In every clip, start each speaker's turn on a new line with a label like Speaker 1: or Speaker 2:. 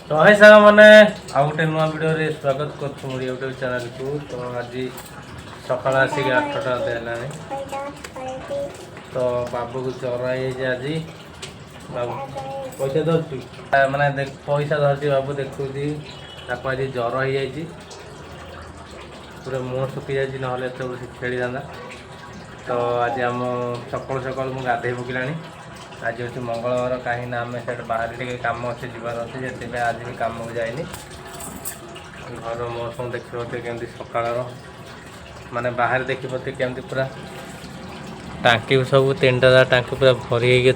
Speaker 1: तो है सारा मैंने आउ गोटे नुआ वीडियो रे स्वागत कर मोर यूट्यूब चैनल को। तो आज सकाल आसिक 8टा है तो बाबू को ज्वर है आज बाबू पैसा धरती मैंने पैसा धरती बाबू देखुँ आज ज्वर हो जाए पूरा मुँह सुखी जाए ना तो खेली था। तो आज आम सकाल सकाल मुझे गाधे पकड़ा आज हूँ मंगलवार कहीं आम से बाहर टे कम अच्छे जीवार अच्छे से आज भी कम को जाइनि घर मौसम देखिए केमती सकाल माने बाहर देखिए केमती पूरा टांकी सब 3टा टांकी पूरा भरी होगी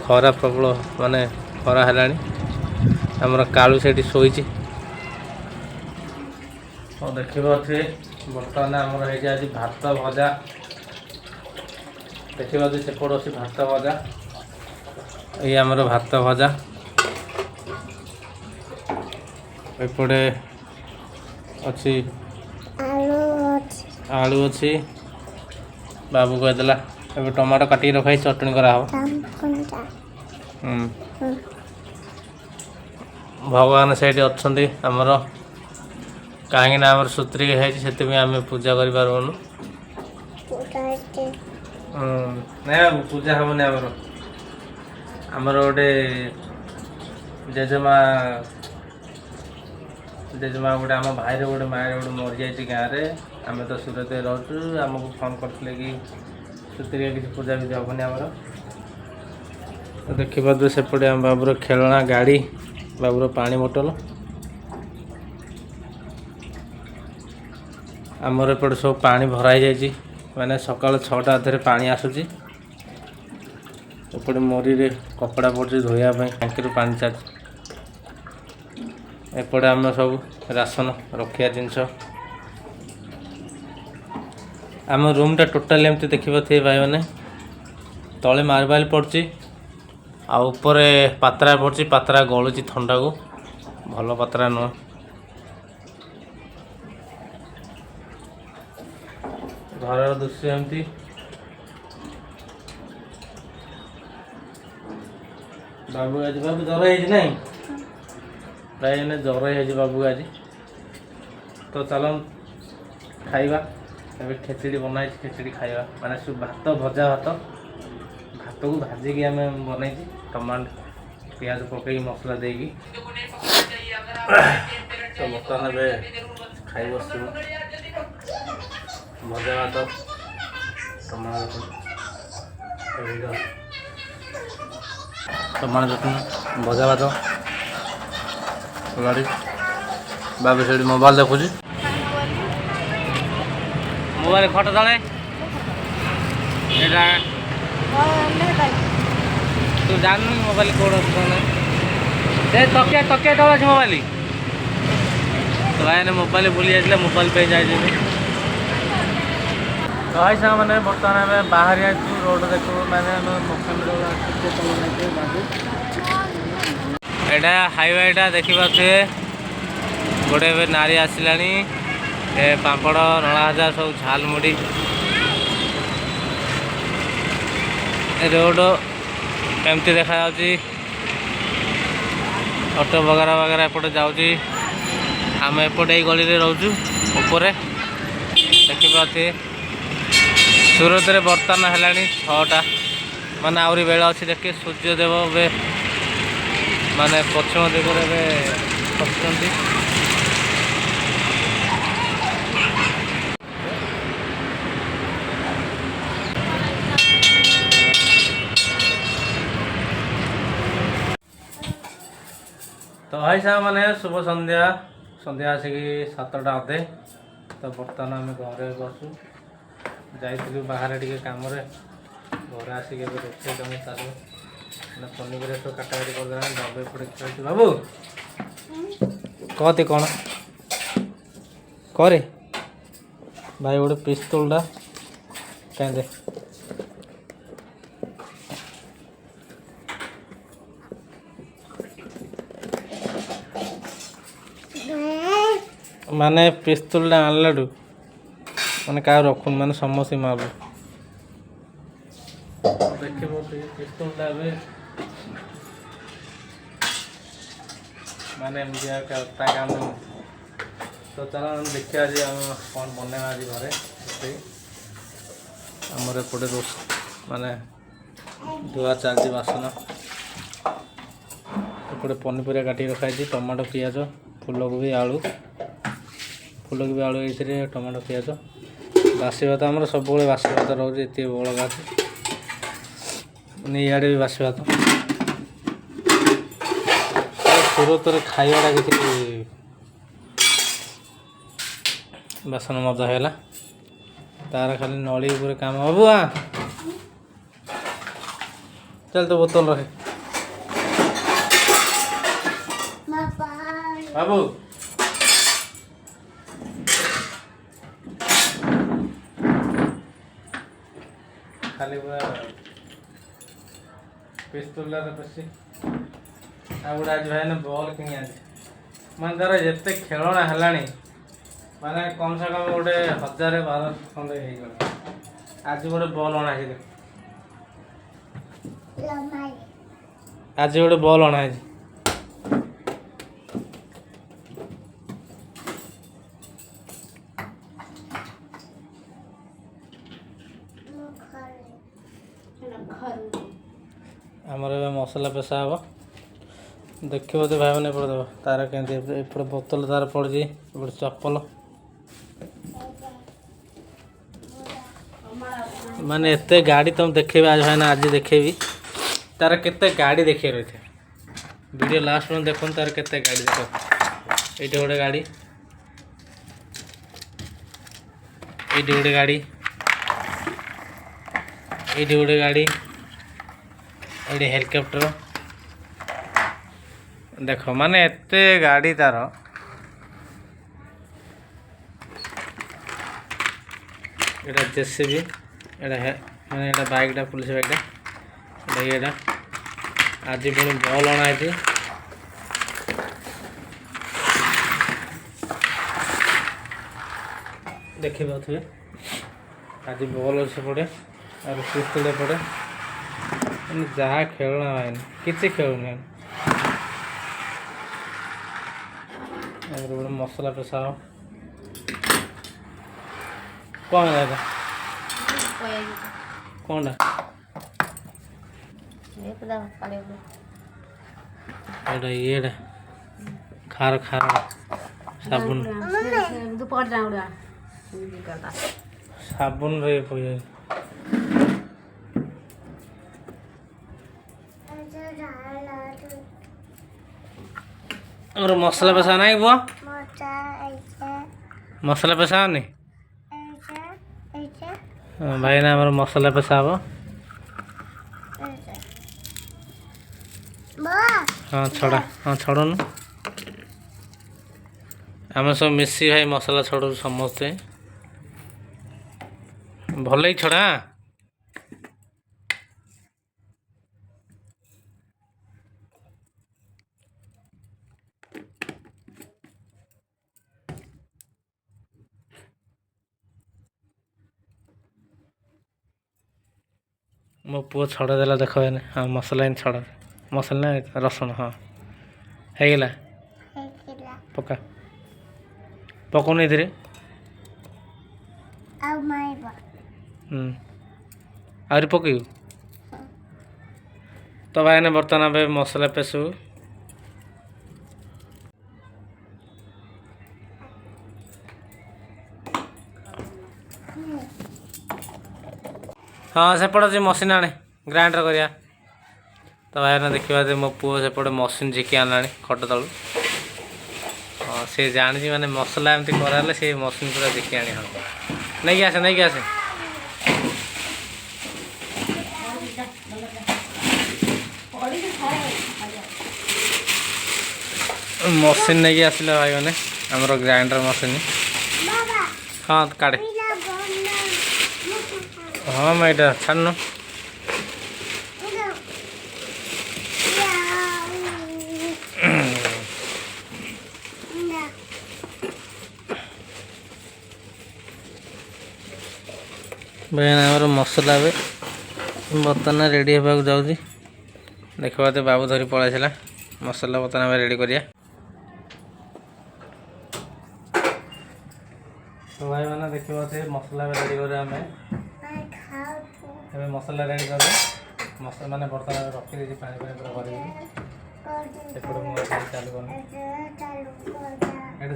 Speaker 1: खरा प्रबल माने खरा है आमर कालू से शोची देखिए बर्तमान आमर है आज भात भजा देखिए सेपट अच्छे भात भजा ये आमर भात भजा एपटे अच्छी आलू अच्छी बाबू कहदेला ए टमाटो काटिक रखाई चटनी कराव भगवान से आमर कहीं आमर सूत्री है से आम पूजा करूँ नहीं पूजा हेनी आमर गोटे जेजेमा गोटे आम भाई गोटे माए गोटे मरी जाए गाँव में आम तो सूरत रोचु आमको फोन करते कि सूत्री किसी पूजा भी हेनी आमर तो देखिए सेपटे आम बाबूर खेलना गाड़ी बाबूर पानी बोतल आमर एपटे सब पानी भराई जाइए मैंने सकाल 6टा अधे पानी आसूची एपटे मोरी रे कपड़ा पड़े धोयापाई टांकी पानी चार्ज एपटे आम सब राशन रखिया जिनस आम रूमटा टोटाल एमती देखिए थे भाई मैंने तले मार्बल पड़ी आपर पात्रा पड़ी पात्रा गलुची थंडा को भल पात्रा नुह घर दृश्य एमती बाबू आज बाबू ज्वर है प्राय ज्वर है बाबू आज तो चलो खाइबा अभी खेचड़ी बनाई खेचड़ी खाइबा माने भात भजा भात को भाजिकी आम बनई टमाटो पियाज पकई मसला देगी तो बर्तमान खाई बस भजा भात टमाटो टमाटो चटनी भजा भात गाड़ी बाबू से मोबाइल देखुची मोबाइल खट तले तू जानू मोबाइल कौन अच्छे तकिया तकिया तले अच्छे मोबाइल तो भाई मोबाइल भूली जाते मोबाइल पे जाए तो भाई साहब मैंने बर्तमान में बाहर रोड देखो मैंने एटा हाईवे देखी पारे गोटे नारी आसला पापड़ नला हजार सब झाल मुड़ी रोड एमती देखा ऑटो वगैरह वगैरह एपटे जाऊँगी आम एपटे गली रे रोचु ऊपर देखी पारे सूरत रे बर्तमान है 6टा माने आहरी बेला अच्छी देखिए सूर्यदेव ए माने पश्चिम दिगरे खसुंट तो भाई साहब मैंने शुभ संध्या संध्या आसिक 7टा अधे तो बर्तमान आम घर बसु जाइलु बाहर टे कम घर आसिक रोषे कम चालू पनीपरिया सब काटाकाटी करदे बाबू एपटे खेल बाबू कहते कौन करे भाई गोटे पिस्तुलटा कहीं माने पिस्तुलटा आनलाडू माने क्या रखुन माने समस्या मारू देखिए पिस्तुलटा माने एमती ता काम तो चलो देखिए आज आम कौन बनवा आज घरे आमर एपटे रोष माने धुआ चलती बासन एपटे पनीपरिया काटी रखाई टमाटो पियाज फूलकोबी आलू ये टमाटो पियाज बासी भात आमर सब बासी भात रोचे ये बड़का अच्छे इे भी बासी भात सुरत खाइबाटा किसी बासन मजा है तार खाली नली उपर काम बाबुआ चल तो बोतल रखे बाबू खाली पूरा पिस्तूल पशी गोटे आज भाई बल कि मैं तार जिते खेलना है माने कम से कम गोटे 1000-1200 खंडे आज गोटे बल अणा आज गोटे बल अणा आमर मसला पेशा हम देखिए तो भाई मैंने देव तार के बोतल तार पड़ी चप्पल माने एते गाड़ी तुम देखे आज भाई ना आज देखेबी तार केते गाड़ी देखिए रही थे वीडियो लास्ट में देखो तार केते गाड़ी देख ये गोटे गाड़ी ये गोटे गाड़ी ये गोटे गाड़ी ये हेलिकॉप्टर देख माने एते गाड़ी तार एटा जेसीबी एटा माने एटा बाइकटा पुलिस बाइकटा एटा आज पुणी बल अणा देखी पाथे आज बल से पड़े और पिस्तल पड़े जहाँ खेलना भाई किसी खेलुना गोटे मसला पेशा हो कौन है कौन ये खार खार साबुन साबुन रे और मसला पेशा नहीं बुआ मसला पेशा नहीं भाई ना हमारा मसला पेशा हम हाँ छड़ा हाँ छड़ो न आम सब मिसी भाई मसला छड़ू समस्ते भल ही छड़ा मो पुओ छड़ा देला देख हाँ मसला इन छड़ा मसला ना रसुण हाँ है पका पकौन ये आहरी पकईबू तो भाई ने बर्तमान आम मसला पेशू हाँ सेपट अच्छे मशीन आने ग्राइंडर करिया तो भाई ना देखा मो पुओ सेपटे मशीन झिकी आना खट तलू हाँ सी जानी माने मसला एमती कराले से मशीन पूरा झिकी आनी हाँ नहीं आसे नहीं आसे मशीन नहीं आसिले भाई मैंने आमर ग्राइंडर मशीन हाँ काटे हाँ मैं ये छाड़न भाई आमर मसला बर्तमान रेडी होगा जाऊँगी देखा तो बाबू धरी पलैसा मसला बर्तमान रेडी करिया तो भाई मैंने देखिए मसला रेडी करे आम मसला रेडी कर मसला मैंने बर्तमान रखी देती पानी पानी पूरा कर चालू कर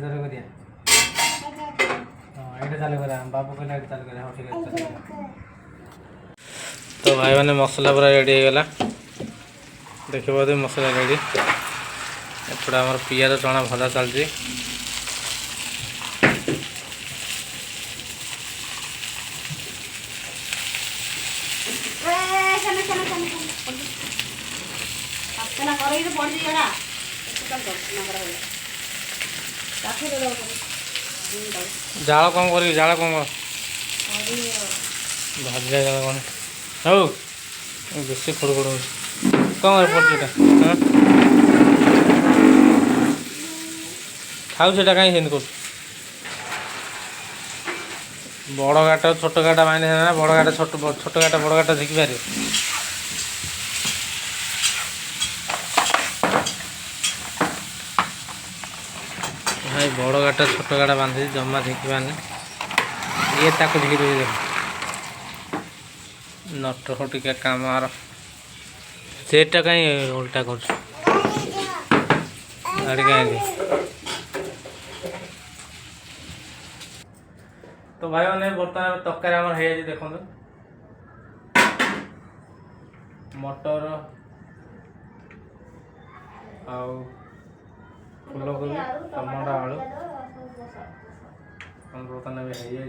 Speaker 1: चालू कर हाँ ये चालू कर बाबू कहले चालू कर हाँ ठीक है। तो भाई मैंने मसला पूरा रेडी हो गला देखिए मसला रेडी एपटे आम पियाज चना भजा चलती जाल कम कर जाल कम भाजी जाए जाल कौन हौ बेसी खड़ खड़ कम पड़ा खाऊ से कहीं कर बड़ घाट छोट घाट माइने ना बड़ घाट छोट घाट बड़ घाट झिकी पार भाई बड़ घाट छोट घाट बांधी जमा झिकी पारनी ये ताको झिकी दे देख नट टिका काम आर सेटा कहीं उल्टा कर तो भाई मैंने बर्तमान तरकारी आम है देखो मटर आउ फूलकोबी टमाटो आलू बर्तमान है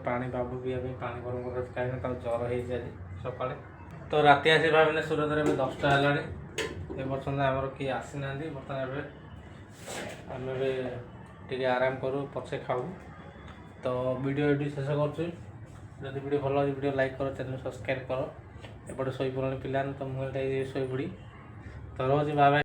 Speaker 1: पानी बाबू पीवा पानी गरम कर कहीं ज्वर हो सका तो राति आसी भाई सूरत में 10टा है ए पर्यटन आमर किए आसी ना बर्तमान आम टे आराम करूँ पचे खाऊ तो वीडियो ये शेष कर वीडियो भल लगे वीडियो लाइक करो चैनल सब्सक्राइब करो एपटे शोपड़ी पिला तो मुझे शोपड़ी तो रोज बाय।